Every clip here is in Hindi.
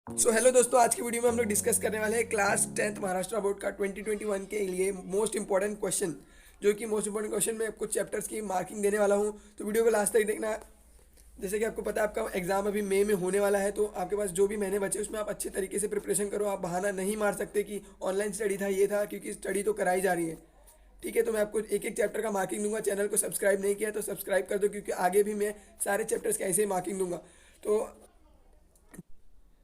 हेलो दोस्तों, आज की वीडियो में हम लोग डिस्कस करने वाले हैं क्लास 10th महाराष्ट्र बोर्ड का 2021 के लिए मोस्ट इंपॉर्टेंट क्वेश्चन। जो कि मोस्ट इंपॉर्टेंट क्वेश्चन में कुछ चैप्टर्स की मार्किंग देने वाला हूं, तो वीडियो को लास्ट तक देखना। जैसे कि आपको पता है आपका एग्जाम अभी मई में होने वाला है, तो आपके पास जो भी महीने बचे उसमें आप अच्छे तरीके से प्रिपरेशन करो। आप बहाना नहीं मार सकते कि ऑनलाइन स्टडी था, ये था, क्योंकि स्टडी तो कराई जा रही है। ठीक है, तो मैं आपको एक एक चैप्टर का मार्किंग दूंगा। चैनल को सब्सक्राइब नहीं किया तो सब्सक्राइब कर दो, क्योंकि आगे भी मैं सारे चैप्टर्स का ऐसे ही मार्किंग दूंगा। तो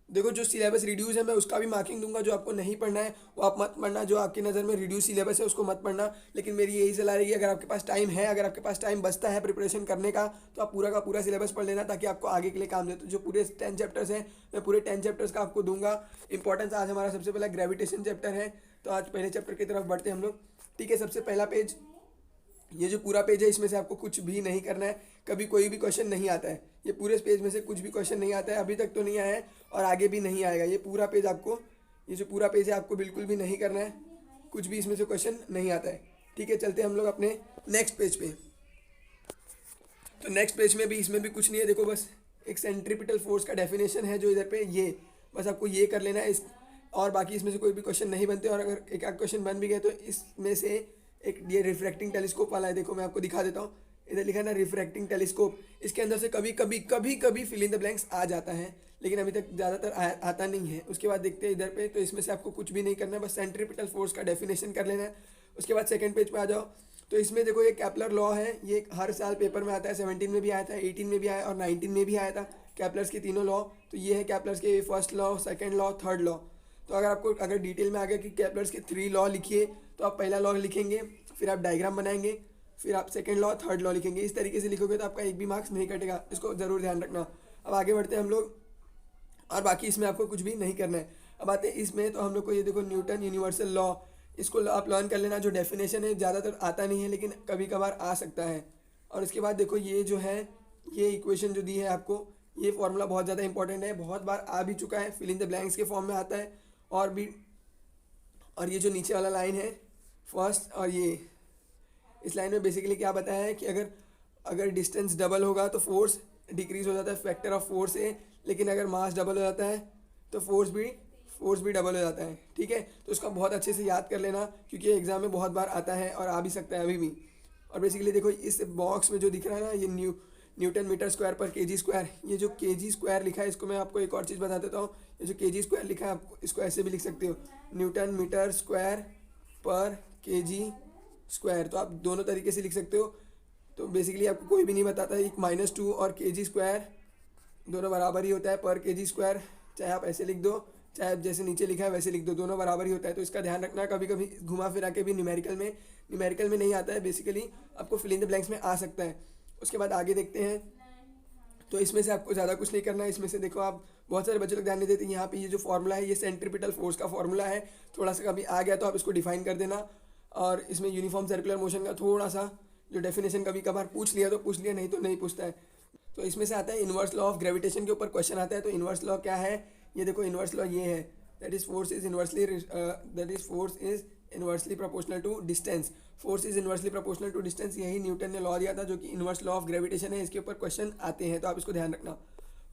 देखो, जो सिलेबस रिड्यूस है मैं उसका भी मार्किंग दूंगा। जो आपको नहीं पढ़ना है वो आप मत पढ़ना, जो आपकी नज़र में रिड्यूस सिलेबस है उसको मत पढ़ना। लेकिन मेरी यही सलाह रहेगी, अगर आपके पास टाइम है, अगर आपके पास टाइम बचता है प्रिपरेशन करने का, तो आप पूरा का पूरा सिलेबस पढ़ लेना, ताकि आपको आगे के लिए काम दे। तो जो पूरे 10 चैप्टर्स हैं मैं पूरे 10 चैप्टर्स का आपको दूंगा इंपॉर्टेंस। आज हमारा सबसे पहला ग्रेविटेशन चैप्टर है, तो आज पहले चैप्टर की तरफ बढ़ते हैं हम लोग। ठीक है, सबसे पहला पेज, ये जो पूरा पेज है इसमें से आपको कुछ भी नहीं करना है। कभी कोई भी क्वेश्चन नहीं आता है, ये पूरे पेज में से कुछ भी क्वेश्चन नहीं आता है, अभी तक तो नहीं आया है और आगे भी नहीं आएगा। ये पूरा पेज आपको, ये जो पूरा पेज है आपको बिल्कुल भी नहीं करना है, कुछ भी इसमें से क्वेश्चन नहीं आता है। ठीक है, चलते हैं हम लोग अपने नेक्स्ट पेज पे। तो नेक्स्ट पेज में भी, इसमें भी कुछ नहीं है। देखो, बस एक सेंट्रीपिटल फोर्स का डेफिनेशन है जो इधर पे, ये बस आपको ये कर लेना है। इस और बाकी इसमें से कोई भी क्वेश्चन नहीं बनते, और अगर एक आध क्वेश्चन बन भी गए तो इसमें से एक ये रिफ्रैक्टिंग टेलीस्कोप वाला है। देखो मैं आपको दिखा देता हूँ, इधर लिखा है ना रिफ्रैक्टिंग टेलीस्कोप। इसके अंदर से कभी कभी फिल इन द ब्लैंक्स आ जाता है, लेकिन अभी तक ज़्यादातर आता नहीं है। उसके बाद देखते हैं इधर पे, तो इसमें से आपको कुछ भी नहीं करना है, बस सेंट्रीपिटल फोर्स का डेफिनेशन कर लेना है। उसके बाद सेकंड पेज पे आ जाओ, तो इसमें देखो ये कैपलर लॉ है। ये हर साल पेपर में आता है, 17 में भी आया था, 18 में भी आया और 19 में भी आया था, कैपलर्स के तीनों लॉ। तो ये है कैपलर्स के first law, second law, third law. तो अगर डिटेल में आ गया कि कैपलर्स के 3 लॉ लिखिए, तो आप पहला लॉ लिखेंगे, फिर आप डायग्राम बनाएंगे, फिर आप सेकंड लॉ, थर्ड लॉ लिखेंगे। इस तरीके से लिखोगे तो आपका एक भी मार्क्स नहीं कटेगा, इसको ज़रूर ध्यान रखना। अब आगे बढ़ते हैं हम लोग, और बाकी इसमें आपको कुछ भी नहीं करना है। अब आते हैं इसमें, तो हम लोग को ये देखो न्यूटन यूनिवर्सल लॉ, इसको आप लर्न कर लेना। जो डेफिनेशन है ज़्यादातर आता नहीं है, लेकिन कभी कभार आ सकता है। और इसके बाद देखो ये जो है, ये इक्वेशन जो दी है आपको, ये फॉर्मूला बहुत ज़्यादा इंपॉर्टेंट है, बहुत बार आ भी चुका है, फिल इन द ब्लैंक्स के फॉर्म में आता है और भी। और ये जो नीचे वाला लाइन है फर्स्ट, और ये इस लाइन में बेसिकली क्या बताया है कि अगर अगर डिस्टेंस डबल होगा तो फोर्स डिक्रीज हो जाता है, फैक्टर ऑफ फोर्स है। लेकिन अगर मास डबल हो जाता है तो फोर्स भी डबल हो जाता है। ठीक है, तो उसका बहुत अच्छे से याद कर लेना, क्योंकि एग्जाम में बहुत बार आता है और आ भी सकता है अभी भी। और बेसिकली देखो इस बॉक्स में जो दिख रहा है ना, ये न्यूटन मीटर स्क्वायर पर केजी स्क्वायर, ये जो केजी स्क्वायर लिखा है, इसको मैं आपको एक और चीज़ बता देता हूँ। ये जो केजी स्क्वायर लिखा है, आप इसको ऐसे भी लिख सकते हो, न्यूटन मीटर स्क्वायर पर केजी स्क्वायर। तो आप दोनों तरीके से लिख सकते हो। तो बेसिकली आपको कोई भी नहीं बताता, एक -2 और केजी स्क्वायर दोनों बराबर ही होता है पर केजी स्क्वायर। चाहे आप ऐसे लिख दो, चाहे आप जैसे नीचे लिखा है वैसे लिख दो, दोनों बराबर ही होता है। तो इसका ध्यान रखना। कभी कभी घुमा फिरा के भी न्यूमेरिकल में नहीं आता है, बेसिकली आपको फिल इन द ब्लैंक्स में आ सकता है। उसके बाद आगे देखते हैं, तो इसमें से आपको ज़्यादा कुछ नहीं करना है। इसमें से देखो, आप बहुत सारे बच्चे लोग ध्यान नहीं देते, यहाँ पे ये जो फॉर्मूला है ये सेंट्रीपिटल फोर्स का फॉर्मूला है। थोड़ा सा कभी आ गया तो आप इसको डिफाइन कर देना। और इसमें यूनिफॉर्म सर्कुलर मोशन का थोड़ा सा जो डेफिनेशन कभी कभार पूछ लिया तो पूछ लिया, नहीं तो नहीं पूछता है। तो इसमें से आता है इन्वर्स लॉ ऑफ ग्रेविटेशन के ऊपर क्वेश्चन आता है। तो इन्वर्स लॉ क्या है, ये देखो इन्वर्स लॉ ये है, that is force is inversely proportional to distance. Force is inversely proportional to distance, यही न्यूटन ने लॉ दिया था, जो कि इन्वर्स लॉ ऑफ ग्रेविटेशन है। इसके ऊपर क्वेश्चन आते हैं, तो आप इसको ध्यान रखना।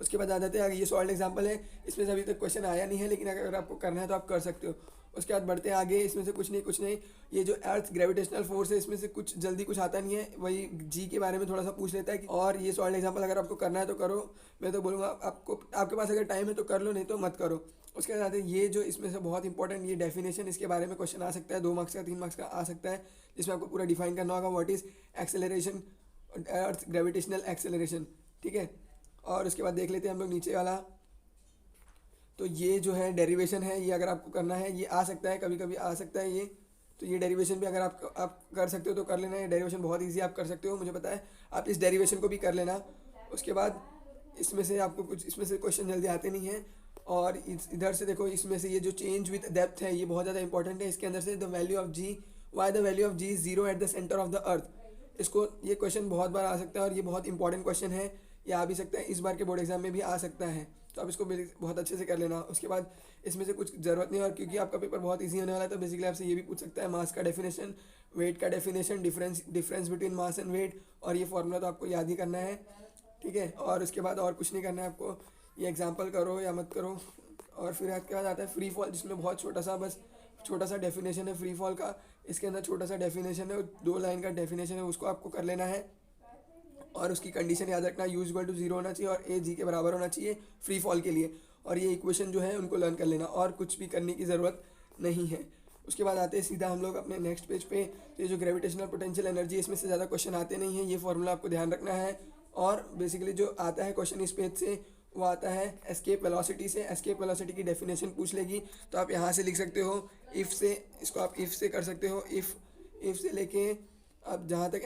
उसके बाद आ जाते हैं, ये सॉल्ड एग्जाम्पल है, इसमें से अभी तक क्वेश्चन आया नहीं है, लेकिन अगर आपको करना है तो आप कर सकते हो। उसके बाद बढ़ते हैं आगे, इसमें से कुछ नहीं। ये जो अर्थ ग्रेविटेशनल फोर्स है, इसमें से कुछ जल्दी कुछ आता नहीं है, वही जी के बारे में थोड़ा सा पूछ लेता है और ये सॉल्ड एग्जाम्पल अगर आपको करना है तो करो। मैं तो बोलूँगा आपको, आपके पास अगर टाइम है तो कर लो, नहीं तो मत करो। उसके बाद आते हैं ये जो इसमें से बहुत इंपॉर्टेंट ये डेफिनेशन, इसके बारे में क्वेश्चन आ सकता है, 2 मार्क्स का 3 मार्क्स का आ सकता है, जिसमें आपको पूरा डिफाइन करना होगा what is acceleration, earth gravitational acceleration. ठीक है, और उसके बाद देख लेते हैं हम लोग नीचे वाला। तो ये जो है डेरिवेशन है, ये अगर आपको करना है ये आ सकता है, कभी कभी आ सकता है ये। तो ये डेरिवेशन भी अगर आप कर सकते हो तो कर लेना। ये डेरिवेशन बहुत इजी आप कर सकते हो, मुझे पता है। आप इस डेरिवेशन को भी कर लेना। उसके बाद इसमें से आपको कुछ, इसमें से क्वेश्चन जल्दी आते नहीं हैं। और इधर से देखो, इसमें से ये जो चेंज विथ डेप्थ है ये बहुत ज़्यादा इंपॉर्टेंट है। इसके अंदर से the value of G, why the value of G is 0 at the centre of the earth. इसको, ये क्वेश्चन बहुत बार आ सकता है और ये बहुत इंपॉर्टेंट क्वेश्चन है। ये आ भी सकता है, इस बार के बोर्ड एग्जाम में भी आ सकता है, तो आप इसको बहुत अच्छे से कर लेना। उसके बाद इसमें से कुछ ज़रूरत नहीं है, और क्योंकि आपका पेपर बहुत इजी होने वाला है तो बेसिकली आपसे ये भी पूछ सकता है मास का डेफिनेशन, वेट का definition, difference between mass and weight, और ये फॉर्मूला तो आपको याद ही करना है। ठीक है, और उसके बाद और कुछ नहीं करना है आपको, ये एग्जाम्पल करो या मत करो, और फिर इसके बाद आता है फ्री फॉल, जिसमें बहुत छोटा सा डेफिनेशन है फ्री फॉल का। इसके अंदर छोटा सा डेफिनेशन है, 2 लाइन का डेफिनेशन है, उसको आपको कर लेना है। और उसकी कंडीशन याद रखना, यू इक्वल टू 0 होना चाहिए और ए जी के बराबर होना चाहिए फ्री फॉल के लिए। और ये इक्वेशन जो है उनको लर्न कर लेना, और कुछ भी करने की ज़रूरत नहीं है। उसके बाद आते हैं सीधा हम लोग अपने नेक्स्ट पेज पे। तो ये जो ग्रेविटेशनल पोटेंशियल एनर्जी, इसमें से ज़्यादा क्वेश्चन आते नहीं हैं, ये फॉर्मूला आपको ध्यान रखना है। और बेसिकली जो आता है क्वेश्चन इस पेज से, वो आता है एस्केप वेलोसिटी से। एस्केप वेलोसिटी की डेफिनेशन पूछ लेगी, तो आप यहाँ से लिख सकते हो इफ़ से, इसको आप इफ़ से कर सकते हो। इफ़ से लेके अब जहाँ तक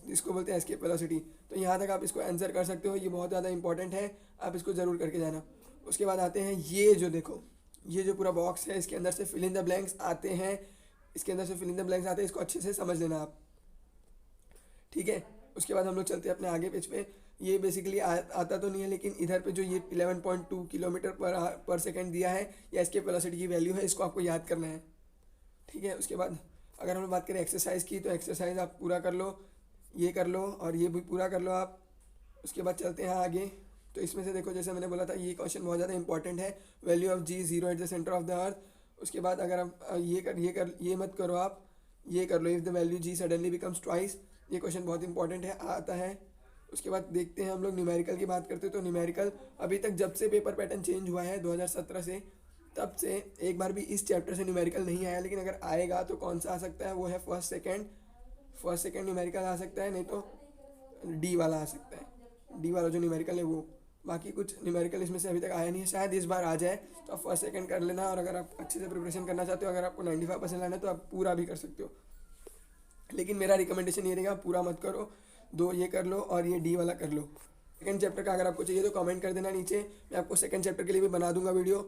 इसको बोलते हैं एस्केप वेलोसिटी, तो यहाँ तक आप इसको आंसर कर सकते हो। ये बहुत ज़्यादा इंपॉर्टेंट है, आप इसको ज़रूर करके जाना। उसके बाद आते हैं ये जो देखो, ये जो पूरा बॉक्स है, इसके अंदर से फिल इन द ब्लैंक्स आते हैं। इसको अच्छे से समझ लेना आप, ठीक है। उसके बाद हम लोग चलते हैं अपने आगे पेज पे। ये बेसिकली आता तो नहीं है, लेकिन इधर पे जो ये 11.2 किलोमीटर पर सेकेंड दिया है, ये एस्केप वेलोसिटी की वैल्यू है, इसको आपको याद करना है, ठीक है। उसके बाद अगर हम बात करें एक्सरसाइज की, तो एक्सरसाइज आप पूरा कर लो, ये कर लो और ये भी पूरा कर लो आप। उसके बाद चलते हैं आगे। तो इसमें से देखो, जैसे मैंने बोला था, ये क्वेश्चन बहुत ज़्यादा इंपॉर्टेंट है, value of G 0 at the centre of the earth. उसके बाद अगर आप ये मत करो, आप ये कर लो, if the value g suddenly becomes twice. ये क्वेश्चन बहुत इंपॉर्टेंट है, आता है। उसके बाद देखते हैं हम लोग न्यूमेरिकल की बात करते हैं। तो न्यूमेरिकल अभी तक जब से पेपर पैटर्न चेंज हुआ है 2017 से, तब से एक बार भी इस चैप्टर से न्यूमेरिकल नहीं आया। लेकिन अगर आएगा तो कौन सा आ सकता है, वो है फर्स्ट सेकेंड न्यूमेरिकल आ सकता है, नहीं तो डी वाला आ सकता है। डी वाला जो न्यूमेरिकल है वो, बाकी कुछ न्यूमेरिकल इसमें से अभी तक आया नहीं है, शायद इस बार आ जाए। तो आप फर्स्ट सेकंड कर लेना, और अगर आप अच्छे से प्रिपरेशन करना चाहते हो, अगर आपको 95% लाना है तो आप पूरा भी कर सकते हो। लेकिन मेरा रिकमेंडेशन ये रहेगा, पूरा मत करो, 2 ये कर लो और ये डी वाला कर लो। सेकंड चैप्टर का अगर आपको चाहिए तो कमेंट कर देना नीचे, मैं आपको सेकंड चैप्टर के लिए भी बना दूंगा वीडियो।